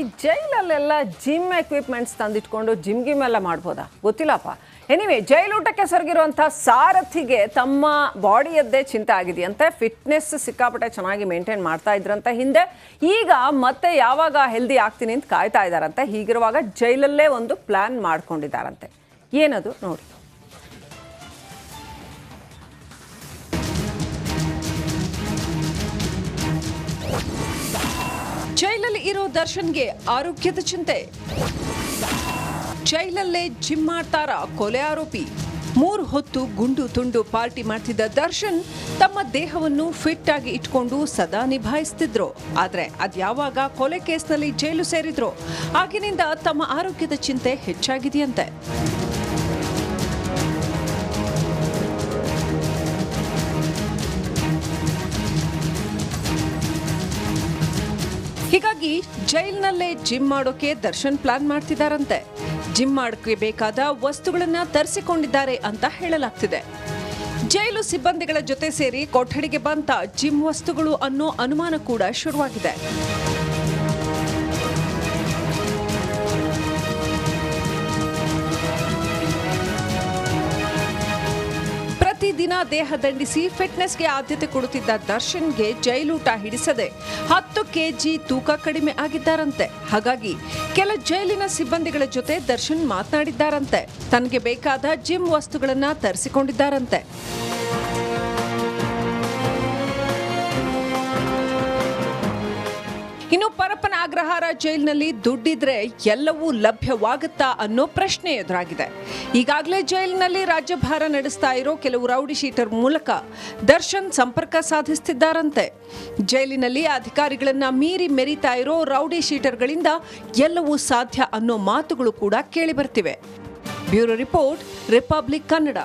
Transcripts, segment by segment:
ಈ ಜೈಲಲ್ಲೆಲ್ಲ gym equipments ತಂದಿಟ್ಕೊಂಡು ಜಿಮ್ಗೆಲ್ಲ ಮಾಡ್ಬೋದಾ ಗೊತ್ತಿಲ್ಲಪ್ಪ. ಎನಿವೆ, ಜೈಲೂಟಕ್ಕೆ ಸೊರಗಿರುವಂಥ ಸಾರಥಿಗೆ ತಮ್ಮ ಬಾಡಿಯದ್ದೇ ಚಿಂತೆ ಆಗಿದೆಯಂತೆ. ಫಿಟ್ನೆಸ್ ಸಿಕ್ಕಾಪಟ್ಟೆ ಚೆನ್ನಾಗಿ ಮೇಂಟೈನ್ ಮಾಡ್ತಾ ಇದ್ರಂತೆ ಹಿಂದೆ. ಈಗ ಮತ್ತೆ ಯಾವಾಗ ಹೆಲ್ದಿ ಆಗ್ತೀನಿ ಅಂತ ಕಾಯ್ತಾ ಇದ್ದಾರಂತೆ. ಹೀಗಿರುವಾಗ ಜೈಲಲ್ಲೇ ಒಂದು ಪ್ಲಾನ್ ಮಾಡ್ಕೊಂಡಿದ್ದಾರಂತೆ. ಏನದು ನೋಡಿ. ಜೈಲಲ್ಲಿ ಇರೋ ದರ್ಶನ್ಗೆ ಆರೋಗ್ಯದ ಚಿಂತೆ. ಜೈಲಲ್ಲೇ ಜಿಮ್ ಮಾಡ್ತಾರ ಕೊಲೆ ಆರೋಪಿ. 3 ಹೊತ್ತು ಗುಂಡು ತುಂಡು ಪಾರ್ಟಿ ಮಾಡ್ತಿದ್ದ ದರ್ಶನ್ ತಮ್ಮ ದೇಹವನ್ನು ಫಿಟ್ ಆಗಿ ಇಟ್ಕೊಂಡು ಸದಾ ನಿಭಾಯಿಸ್ತಿದ್ರು. ಆದ್ರೆ ಅದ್ಯಾವಾಗ ಕೊಲೆ ಕೇಸ್ನಲ್ಲಿ ಜೈಲು ಸೇರಿದ್ರು ಆಗಿನಿಂದ ತಮ್ಮ ಆರೋಗ್ಯದ ಚಿಂತೆ ಹೆಚ್ಚಾಗಿದೆಯಂತೆ. ಹೀಗಾಗಿ ಜೈಲ್ನಲ್ಲೇ ಜಿಮ್ ಮಾಡೋಕೆ ದರ್ಶನ್ ಪ್ಲಾನ್ ಮಾಡ್ತಿದ್ದಾರಂತೆ. ಜಿಮ್ ಮಾಡೋಕೆ ಬೇಕಾದ ವಸ್ತುಗಳನ್ನ ತರಿಸಿಕೊಂಡಿದ್ದಾರೆ ಅಂತ ಹೇಳಲಾಗ್ತಿದೆ. ಜೈಲು ಸಿಬ್ಬಂದಿಗಳ ಜೊತೆ ಸೇರಿ ಕೊಠಡಿಗೆ ಬಂತ ಜಿಮ್ ವಸ್ತುಗಳು ಅನ್ನೋ ಅನುಮಾನ ಕೂಡ ಶುರುವಾಗಿದೆ. ದಿನ ದೇಹ ದಂಡಿಸಿ ಫಿಟ್ನೆಸ್ಗೆ ಆದ್ಯತೆ ಕೊಡುತ್ತಿದ್ದ ದರ್ಶನ್ಗೆ ಜೈಲೂಟ ಹಿಡಿಸದೆ 10 ಕೆಜಿ ತೂಕ ಕಡಿಮೆ ಆಗಿದ್ದಾರಂತೆ. ಹಾಗಾಗಿ ಕೆಲ ಜೈಲಿನ ಸಿಬ್ಬಂದಿಗಳ ಜೊತೆ ದರ್ಶನ್ ಮಾತನಾಡಿದ್ದಾರಂತೆ. ತನಗೆ ಬೇಕಾದ ಜಿಮ್ ವಸ್ತುಗಳನ್ನ ತರಿಸಿಕೊಂಡಿದ್ದಾರಂತೆ. ಇನ್ನು ಪರಪ್ಪನ ಅಗ್ರಹಾರ ಜೈಲಿನಲ್ಲಿ ದುಡ್ಡಿದ್ರೆ ಎಲ್ಲವೂ ಲಭ್ಯವಾಗುತ್ತಾ ಅನ್ನೋ ಪ್ರಶ್ನೆ ಎದುರಾಗಿದೆ. ಈಗಾಗಲೇ ಜೈಲಿನಲ್ಲಿ ರಾಜ್ಯಭಾರ ನಡೆಸ್ತಾ ಇರೋ ಕೆಲವು ರೌಡಿ ಶೀಟರ್ ಮೂಲಕ ದರ್ಶನ್ ಸಂಪರ್ಕ ಸಾಧಿಸುತ್ತಿದ್ದಾರಂತೆ. ಜೈಲಿನಲ್ಲಿ ಅಧಿಕಾರಿಗಳನ್ನ ಮೀರಿ ಮೆರೀತಾ ಇರೋ ರೌಡಿ ಶೀಟರ್ಗಳಿಂದ ಎಲ್ಲವೂ ಸಾಧ್ಯ ಅನ್ನೋ ಮಾತುಗಳು ಕೂಡ ಕೇಳಿ ಬರ್ತಿವೆ. Bureau report, republic Kannada.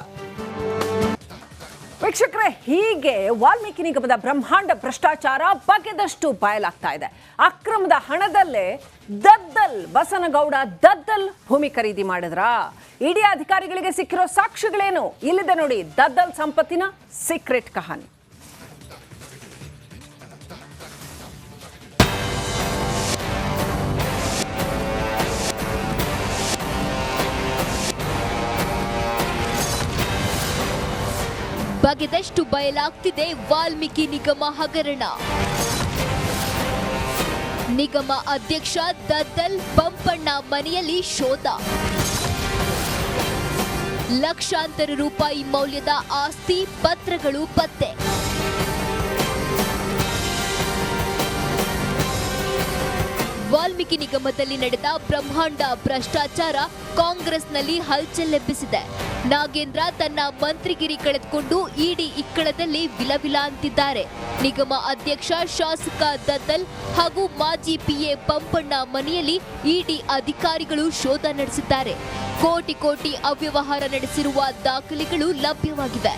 ವೀಕ್ಷಕರೇ, ಹೀಗೆ ವಾಲ್ಮೀಕಿ ನಿಗಮದ ಬ್ರಹ್ಮಾಂಡ ಭ್ರಷ್ಟಾಚಾರ ಬಗೆದಷ್ಟು ಬಯಲಾಗ್ತಾ ಇದೆ. ಅಕ್ರಮದ ಹಣದಲ್ಲೇ ಬಸನಗೌಡ ದದ್ದಲ್ ಭೂಮಿ ಖರೀದಿ ಮಾಡಿದ್ರ? ಇಡಿ ಅಧಿಕಾರಿಗಳಿಗೆ ಸಿಕ್ಕಿರೋ ಸಾಕ್ಷಿಗಳೇನು? ಇಲ್ಲಿದೆ ನೋಡಿ ದದ್ದಲ್ ಸಂಪತ್ತಿನ ಸೀಕ್ರೆಟ್ ಕಹಾನಿ. ಬಗೆದಷ್ಟು ಬಯಲಾಗ್ತಿದೆ ವಾಲ್ಮೀಕಿ ನಿಗಮ ಹಗರಣ. ನಿಗಮ ಅಧ್ಯಕ್ಷ ದದ್ದಲ್ ಬಂಪಣ್ಣ ಮನೆಯಲ್ಲಿ ಶೋಧ. ಲಕ್ಷಾಂತರ ರೂಪಾಯಿ ಮೌಲ್ಯದ ಆಸ್ತಿ ಪತ್ರಗಳು ಪತ್ತೆ. ವಾಲ್ಮೀಕಿ ನಿಗಮದಲ್ಲಿ ನಡೆದ ಬ್ರಹ್ಮಾಂಡ ಭ್ರಷ್ಟಾಚಾರ ಕಾಂಗ್ರೆಸ್ನಲ್ಲಿ ಹಲ್ಚಲೆಬ್ಬಿಸಿದೆ. ನಾಗೇಂದ್ರ ತನ್ನ ಮಂತ್ರಿಗಿರಿ ಕಳೆದುಕೊಂಡು ಇಡಿ ಇಕ್ಕಳದಲ್ಲಿ ವಿಲವಿಲ ಅಂತಿದ್ದಾರೆ. ನಿಗಮ ಅಧ್ಯಕ್ಷ ಶಾಸಕ ದದ್ದಲ್ ಹಾಗೂ ಮಾಜಿ ಪಿಎ ಪಂಪಣ್ಣ ಮನೆಯಲ್ಲಿ ಇಡಿ ಅಧಿಕಾರಿಗಳು ಶೋಧ ನಡೆಸಿದ್ದಾರೆ. ಕೋಟಿ ಕೋಟಿ ಅವ್ಯವಹಾರ ನಡೆಸಿರುವ ದಾಖಲೆಗಳು ಲಭ್ಯವಾಗಿವೆ.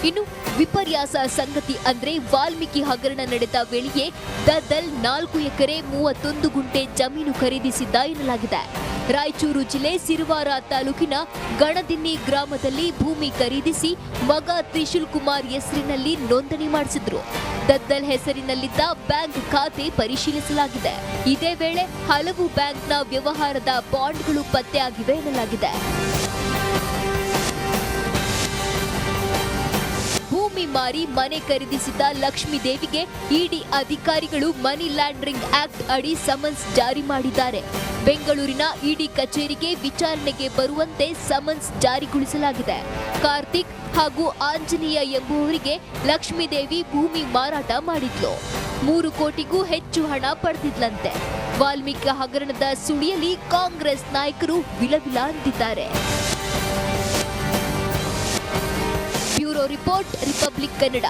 ಇನ್ನು ವಿಪರ್ಯಾಸ ಸಂಗತಿ ಅಂದ್ರೆ ವಾಲ್ಮೀಕಿ ಹಗರಣ ನಡೆದ ವೇಳೆಯೇ ದದ್ದಲ್ 4 ಎಕರೆ 31 ಗುಂಟೆ ಜಮೀನು ಖರೀದಿಸಿದ್ದ ಎನ್ನಲಾಗಿದೆ. ರಾಯಚೂರು ಜಿಲ್ಲೆ ಸಿರುವಾರ ತಾಲೂಕಿನ ಗಣದಿನ್ನಿ ಗ್ರಾಮದಲ್ಲಿ ಭೂಮಿ ಖರೀದಿಸಿ ಮಗ ತ್ರಿಶೂಲ್ ಕುಮಾರ್ ಹೆಸರಿನಲ್ಲಿ ನೋಂದಣಿ ಮಾಡಿಸಿದ್ರು. ದದ್ದಲ್ ಹೆಸರಿನಲ್ಲಿದ್ದ ಬ್ಯಾಂಕ್ ಖಾತೆ ಪರಿಶೀಲಿಸಲಾಗಿದೆ. ಇದೇ ವೇಳೆ ಹಲವು ಬ್ಯಾಂಕ್ನ ವ್ಯವಹಾರದ ಬಾಂಡ್ಗಳು ಪತ್ತೆಯಾಗಿವೆ ಎನ್ನಲಾಗಿದೆ. ಭೂಮಿ ಮಾರಿ ಮನೆ ಖರೀದಿಸಿದ್ದ ಲಕ್ಷ್ಮೀ ದೇವಿಗೆ ಇಡಿ ಅಧಿಕಾರಿಗಳು ಮನಿ ಲಾಂಡರಿಂಗ್ ಆಕ್ಟ್ ಅಡಿ ಸಮನ್ಸ್ ಜಾರಿ ಮಾಡಿದ್ದಾರೆ. ಬೆಂಗಳೂರಿನ ಇಡಿ ಕಚೇರಿಗೆ ವಿಚಾರಣೆಗೆ ಬರುವಂತೆ ಸಮನ್ಸ್ ಜಾರಿಗೊಳಿಸಲಾಗಿದೆ. ಕಾರ್ತಿಕ್ ಹಾಗೂ ಆಂಜನೇಯ ಎಂಬುವರಿಗೆ ಲಕ್ಷ್ಮೀದೇವಿ ಭೂಮಿ ಮಾರಾಟ ಮಾಡಿದ್ಲು. 3 ಕೋಟಿಗೂ ಹೆಚ್ಚು ಹಣ ಪಡೆದಿದ್ಲಂತೆ. ವಾಲ್ಮೀಕಿ ಹಗರಣದ ಸುಳಿಯಲ್ಲಿ ಕಾಂಗ್ರೆಸ್ ನಾಯಕರು ವಿಲವಿಲ ಅಂತಿದ್ದಾರೆ. Bureau report, republic Kannada.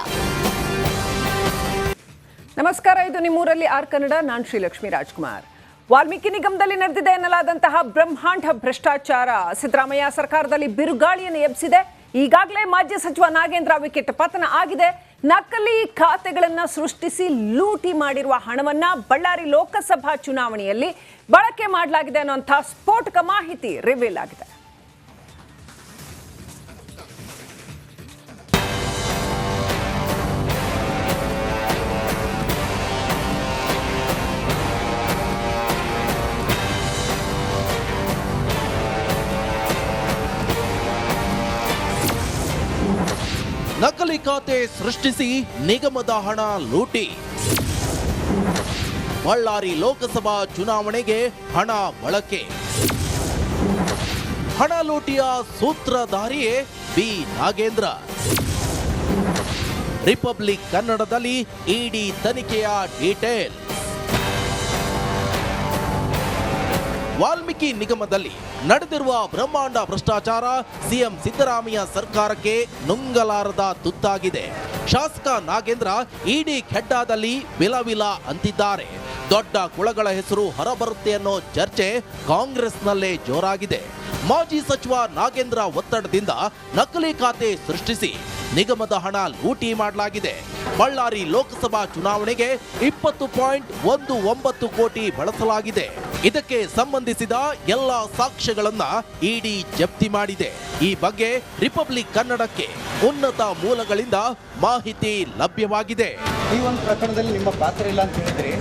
ನಮಸ್ಕಾರ, ಇದು ನಿಮ್ಮೂರಲ್ಲಿ ಆರ್ ಕನ್ನಡ. ನಾನು ಶ್ರೀಲಕ್ಷ್ಮಿ ರಾಜ್ಕುಮಾರ್. ವಾಲ್ಮೀಕಿ ನಿಗಮದಲ್ಲಿ ನಡೆದಿದೆ ಎನ್ನಲಾದಂತಹ ಬ್ರಹ್ಮಾಂಡ ಭ್ರಷ್ಟಾಚಾರ ಸಿದ್ದರಾಮಯ್ಯ ಸರ್ಕಾರದಲ್ಲಿ ಬಿರುಗಾಳಿಯನ್ನು ಎಬ್ಬಿಸಿದೆ. ಈಗಾಗಲೇ ಮಾಜಿ ಸಚಿವ ನಾಗೇಂದ್ರ ವಿಕೆಟ್ ಪತನ ಆಗಿದೆ. ನಕಲಿ ಖಾತೆಗಳನ್ನು ಸೃಷ್ಟಿಸಿ ಲೂಟಿ ಮಾಡಿರುವ ಹಣವನ್ನ ಬಳ್ಳಾರಿ ಲೋಕಸಭಾ ಚುನಾವಣೆಯಲ್ಲಿ ಬಳಕೆ ಮಾಡಲಾಗಿದೆ ಅನ್ನುವಂಥ ಸ್ಫೋಟಕ ಮಾಹಿತಿ ರಿವೀಲ್ ಆಗಿದೆ. ನಕಲಿ ಖಾತೆ ಸೃಷ್ಟಿಸಿ ನಿಗಮದ ಹಣ ಲೂಟಿ. ಬಳ್ಳಾರಿ ಲೋಕಸಭಾ ಚುನಾವಣೆಗೆ ಹಣ ಬಳಕೆ. ಹಣ ಲೂಟಿಯ ಸೂತ್ರಧಾರಿಯೇ ಬಿ ನಾಗೇಂದ್ರ. ರಿಪಬ್ಲಿಕ್ ಕನ್ನಡದಲ್ಲಿ ಇಡಿ ತನಿಖೆಯ ಡೀಟೇಲ್. ವಾಲ್ಮೀಕಿ ನಿಗಮದಲ್ಲಿ ನಡೆದಿರುವ ಬ್ರಹ್ಮಾಂಡ ಭ್ರಷ್ಟಾಚಾರ ಸಿಎಂ ಸಿದ್ದರಾಮಯ್ಯ ಸರ್ಕಾರಕ್ಕೆ ನುಂಗಲಾರದ ತುತ್ತಾಗಿದೆ. ಶಾಸಕ ನಾಗೇಂದ್ರ ಇಡಿ ಖೆಡ್ಡಾದಲ್ಲಿ ವಿಲವಿಲ ಅಂತಿದ್ದಾರೆ. ದೊಡ್ಡ ಕುಳಗಳ ಹೆಸರು ಹೊರಬರುತ್ತೆ ಅನ್ನೋ ಚರ್ಚೆ ಕಾಂಗ್ರೆಸ್ನಲ್ಲೇ ಜೋರಾಗಿದೆ. ಮಾಜಿ ಸಚಿವ ನಾಗೇಂದ್ರ ಒತ್ತಡದಿಂದ ನಕಲಿ ಖಾತೆ ಸೃಷ್ಟಿಸಿ ನಿಗಮದ ಹಣ ಲೂಟಿ ಮಾಡಲಾಗಿದೆ. ಬಳ್ಳಾರಿ ಲೋಕಸಭಾ ಚುನಾವಣೆಗೆ 20.19 ಕೋಟಿ ಬಳಸಲಾಗಿದೆ. ಇದಕ್ಕೆ ಸಂಬಂಧಿಸಿದ ಎಲ್ಲ ಸಾಕ್ಷ್ಯಗಳನ್ನ ಇಡಿ ಜಪ್ತಿ ಮಾಡಿದೆ. ಈ ಬಗ್ಗೆ ರಿಪಬ್ಲಿಕ್ ಕನ್ನಡಕ್ಕೆ ಉನ್ನತ ಮೂಲಗಳಿಂದ ಮಾಹಿತಿ ಲಭ್ಯವಾಗಿದೆ. ಈ ಒಂದು ಪ್ರಕರಣದಲ್ಲಿ ನಿಮ್ಮ ಪಾತ್ರ ಇಲ್ಲ ಅಂತ ಹೇಳಿದ್ರಿ.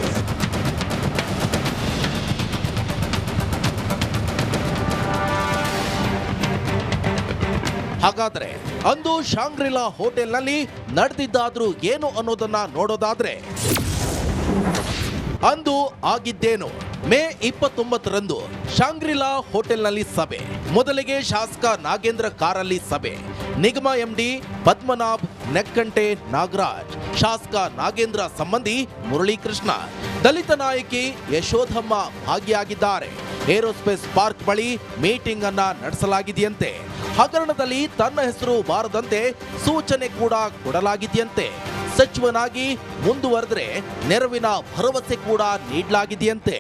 ಹಾಗಾದ್ರೆ ಅಂದು ಶಾಂಗ್ರಿಲಾ ಹೋಟೆಲ್ನಲ್ಲಿ ನಡೆದಿದ್ದಾದ್ರೂ ಏನು ಅನ್ನೋದನ್ನ ನೋಡೋದಾದ್ರೆ, ಅಂದು ಆಗಿದ್ದೇನು? ಮೇ 29ರಂದು ಶಾಂಗ್ರಿಲಾ ಹೋಟೆಲ್ನಲ್ಲಿ ಸಭೆ. ಮೊದಲಿಗೆ ಶಾಸಕ ನಾಗೇಂದ್ರ ಕಾರಲ್ಲಿ ಸಭೆ. ನಿಗಮ ಎಂಡಿ ಪದ್ಮನಾಭ್, ನೆಕ್ಕಂಟೆ ನಾಗರಾಜ್, ಶಾಸಕ ನಾಗೇಂದ್ರ ಸಂಬಂಧಿ ಮುರಳೀಕೃಷ್ಣ, ದಲಿತ ನಾಯಕಿ ಯಶೋಧಮ್ಮ ಭಾಗಿಯಾಗಿದ್ದಾರೆ. ಏರೋಸ್ಪೇಸ್ ಪಾರ್ಕ್ ಬಳಿ ಮೀಟಿಂಗ್ ಅನ್ನ ನಡೆಸಲಾಗಿದೆಯಂತೆ. ಹಗರಣದಲ್ಲಿ ತನ್ನ ಹೆಸರು ಬಾರದಂತೆ ಸೂಚನೆ ಕೂಡ ಕೊಡಲಾಗಿದೆಯಂತೆ. ಸಚಿವನಾಗಿ ಮುಂದುವರೆದ್ರೆ ನೆರವಿನ ಭರವಸೆ ಕೂಡ ನೀಡಲಾಗಿದೆಯಂತೆ.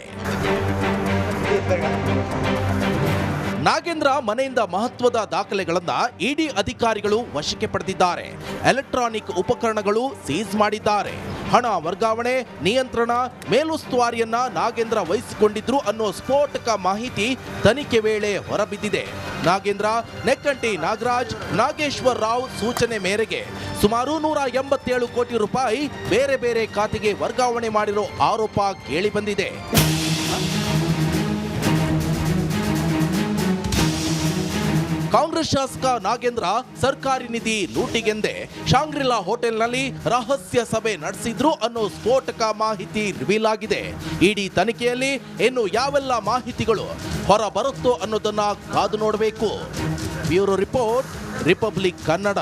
ನಾಗೇಂದ್ರ ಮನೆಯಿಂದ ಮಹತ್ವದ ದಾಖಲೆಗಳನ್ನ ಇಡಿ ಅಧಿಕಾರಿಗಳು ವಶಕ್ಕೆ ಪಡೆದಿದ್ದಾರೆ. ಎಲೆಕ್ಟ್ರಾನಿಕ್ ಉಪಕರಣಗಳು ಸೀಸ್ ಮಾಡಿದ್ದಾರೆ. ಹಣ ವರ್ಗಾವಣೆ, ನಿಯಂತ್ರಣ, ಮೇಲುಸ್ತುವಾರಿಯನ್ನ ನಾಗೇಂದ್ರ ವಹಿಸಿಕೊಂಡಿದ್ರು ಅನ್ನೋ ಸ್ಫೋಟಕ ಮಾಹಿತಿ ತನಿಖೆ ವೇಳೆ ಹೊರಬಿದ್ದಿದೆ. ನಾಗೇಂದ್ರ, ನೆಕ್ಕಂಟಿ ನಾಗರಾಜ್, ನಾಗೇಶ್ವರ್ ರಾವ್ ಸೂಚನೆ ಮೇರೆಗೆ ಸುಮಾರು 187 ಕೋಟಿ ರೂಪಾಯಿ ಬೇರೆ ಬೇರೆ ಖಾತೆಗೆ ವರ್ಗಾವಣೆ ಮಾಡಿರೋ ಆರೋಪ ಕೇಳಿಬಂದಿದೆ. ಕಾಂಗ್ರೆಸ್ ಶಾಸಕ ನಾಗೇಂದ್ರ ಸರ್ಕಾರಿ ನಿಧಿ ಲೂಟಿಗೆಂದೇ ಶಾಂಗ್ರಿಲಾ ಹೋಟೆಲ್ನಲ್ಲಿ ರಹಸ್ಯ ಸಭೆ ನಡೆಸಿದ್ರು ಅನ್ನೋ ಸ್ಫೋಟಕ ಮಾಹಿತಿ ರಿವೀಲ್ ಆಗಿದೆ. ಇಡಿ ತನಿಖೆಯಲ್ಲಿ ಇನ್ನು ಯಾವೆಲ್ಲ ಮಾಹಿತಿಗಳು ಹೊರ ಬರುತ್ತೋ ಅನ್ನೋದನ್ನ ಕಾದು ನೋಡಬೇಕು. Bureau report, republic Kannada.